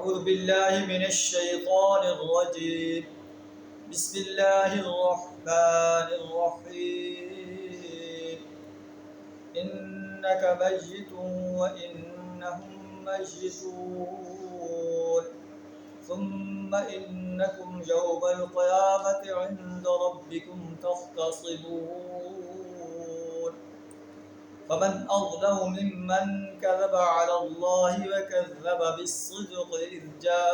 أعوذ بالله من الشيطان الرجيم بسم الله الرحمن الرحيم إنك ميت وإنهم ميتون ثم إنكم يوم القيامة عند ربكم تختصمون فمن أظلم ممن كذب على الله وكذب بالصدق إذ جاءه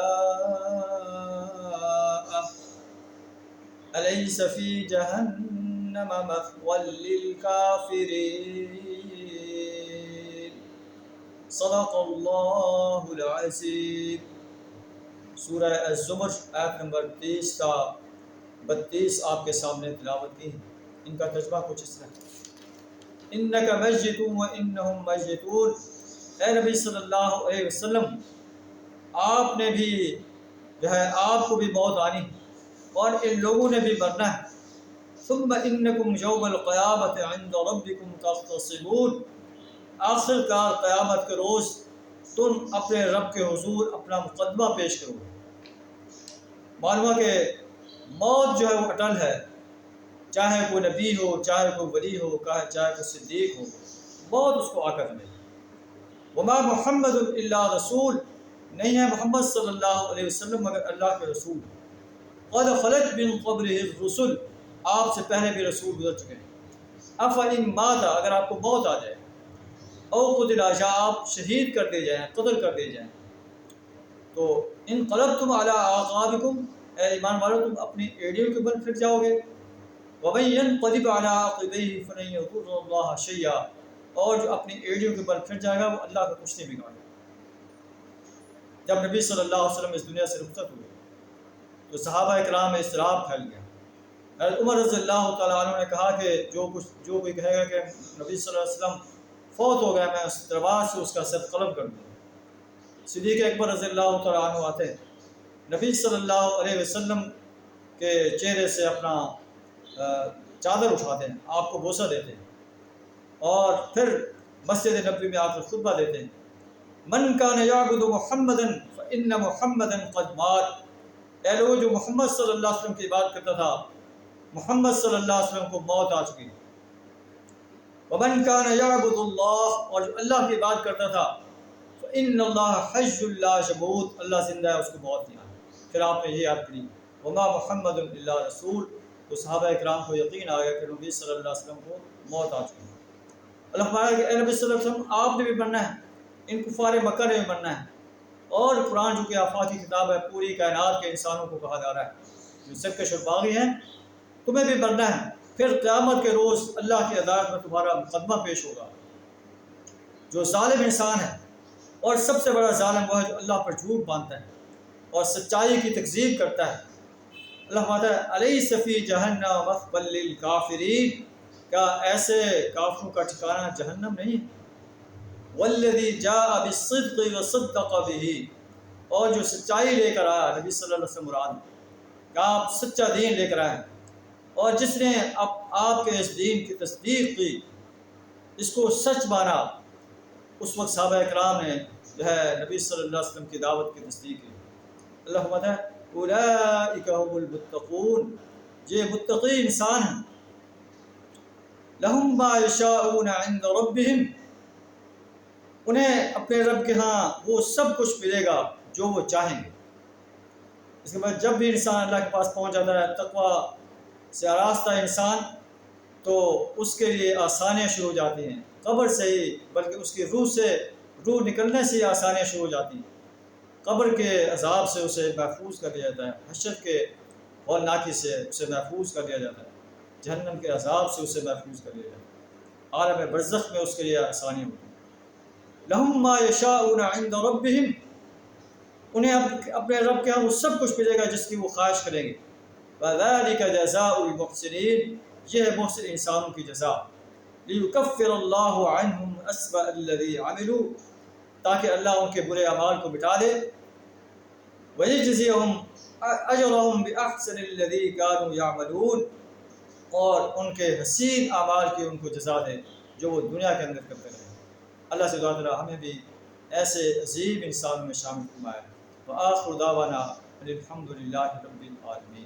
أليس في جهنم مثوى للكافرين صدق الله العظيم۔ سورہ الزمر آیت نمبر 23 تا 32 آپ کے سامنے تلاوت کی۔ ان کا ترجمہ کچھ اس طرح: انک میت وانہم میتون، اے نبی صلی اللہ علیہ وسلم آپ نے بھی آپ کو بھی موت آنی اور ان لوگوں نے بھی مرنا ہے۔ ثم انکم یوم القیامت عند ربکم تختصمون، آخر کار قیامت کے روز تم اپنے رب کے حضور اپنا مقدمہ پیش کرو۔ معلوم ہے کہ موت جو ہے وہ اٹل ہے، چاہے کوئی نبی ہو، چاہے کوئی ولی ہو، چاہے کوئی صدیق ہو، موت اس کو آ کر ملے۔ وما محمد الا رسول، نہیں ہے محمد صلی اللہ علیہ وسلم مگر اللہ کے رسول۔ قد خلت من قبلہ الرسل، آپ سے پہلے بھی رسول گزر چکے ہیں۔ افإن مات، اگر آپ کو موت آ جائے، او قتل، یا آپ شہید کر دیے جائیں، قتل کر دیے جائیں، تو انقلبتم علی اعقابکم، اے ایمان والو تم اپنی ایڑیوں کے بل پھر جاؤ گے۔ ومن ينقلب على عقبيه فلن يضر الله شيئا، اور جو اپنی ایڑیوں کے بل پھر جائے گا وہ اللہ کا کچھ نہیں بگاڑے گا۔ جب نبی صلی اللہ علیہ وسلم اس دنیا سے رخصت ہوئے تو صحابہ اکرام میں اضطراب پھیل گیا۔ حضرت عمر رضی اللہ تعالیٰ عنہ نے کہا کہ جو کوئی کہے گا کہ نبی صلی اللہ علیہ وسلم فوت ہو گیا، میں اس تلوار سے اس کا سر قلم کر دوں۔ صدیق اکبر رضی اللہ تعالیٰ عنہ آتے ہیں، نبی صلی اللہ علیہ وسلم کے چہرے سے اپنا چادر اٹھاتے ہیں، آپ کو بوسہ دیتے ہیں، اور پھر مسجد نبوی میں آ کر خطبہ دیتے ہیں: من کان یعبد محمدا فإن محمدا قد مات، اے لوگ جو محمد صلی اللہ علیہ وسلم کی عبادت کرتا تھا، محمد صلی اللہ علیہ وسلم کو موت آ چکی۔ ومن کان یعبد اللہ، اور جو اللہ کی عبادت کرتا تھا، فإن اللہ حی لا یموت، اللہ زندہ ہے، اس کو موت نہیں آئی۔ پھر آپ نے یہ یاد کری وما محمد الا رسول، تو صحابہ اکرام کو یقین آ گیا کہ نبی صلی اللہ علیہ وسلم کو موت آ چکی ہے۔ اللہ فرمایا کہ اے نبی صلی اللہ علیہ وسلم آپ نے بھی مرنا ہے، ان کفار مکہ نے بھی مرنا ہے، اور قرآن جو کہ آفاقی کتاب ہے، پوری کائنات کے انسانوں کو کہا جا رہا ہے جو سرکش اور باغی ہیں، تمہیں بھی مرنا ہے۔ پھر قیامت کے روز اللہ کی عدالت میں تمہارا مقدمہ پیش ہوگا۔ جو ظالم انسان ہے، اور سب سے بڑا ظالم وہ ہے جو اللہ پر جھوٹ باندھتا ہے اور سچائی کی تکذیب کرتا ہے۔ اللہ فرماتا ہے الیس فی جہنم مثوی للکافرین، کیا ایسے کافروں کا ٹھکانہ جہنم نہیں؟ والذی جاء بالصدق وصدق بہ، اور جو سچائی لے کر آیا، نبی صلی اللہ علیہ وسلم مراد ہے کہ آپ سچا دین لے کر آئے، اور جس نے آپ کے اس دین کی تصدیق کی، اس کو سچ مانا، اس وقت صحابہ اکرام نے جو ہے نبی صلی اللہ علیہ وسلم کی دعوت کی تصدیق کی۔ اللہ فرماتا ہے اولئک هم المتقون، یہ متقی انسان ہیں۔ لہم ما یشاءون عند ربہم، انہیں اپنے رب کے ہاں وہ سب کچھ ملے گا جو وہ چاہیں گے۔ اس کے بعد جب بھی انسان اللہ کے پاس پہنچ جاتا ہے، تقویٰ سے آراستہ انسان، تو اس کے لیے آسانیاں شروع ہو جاتی ہیں، قبر سے ہی بلکہ اس کی روح نکلنے سے ہی آسانیاں شروع ہو جاتی ہیں۔ قبر کے عذاب سے اسے محفوظ کر دیا جاتا ہے، حشر کے ہولناکی سے اسے محفوظ کر دیا جاتا ہے، جہنم کے عذاب سے اسے محفوظ کر دیا جاتا ہے، عالم برزخ میں اس کے لیے آسانی ہوتی ہے۔ لہم ما یشاءون عند ربہم، انہیں اپنے رب کے ہاں وہ سب کچھ ملے گا جس کی وہ خواہش کریں گے۔ وذلک جزاء المحسنین، یہ ہے محسن انسانوں کی جزا۔ لیکفر اللہ عنہم اسوأ الذی عملوا، تاکہ اللہ ان کے برے اعمال کو مٹا دے۔ ویجزیہم اجرہم باحسن الذی کانوا یعملون، اور ان کے حسین اعمال کی ان کو جزا دے جو وہ دنیا کے اندر کرتے رہے۔ اللہ سے دعا کرا ہمیں بھی ایسے عظیم انسانوں میں شامل فرمائے۔ وآخر دعوانا الحمد للہ رب العالمین۔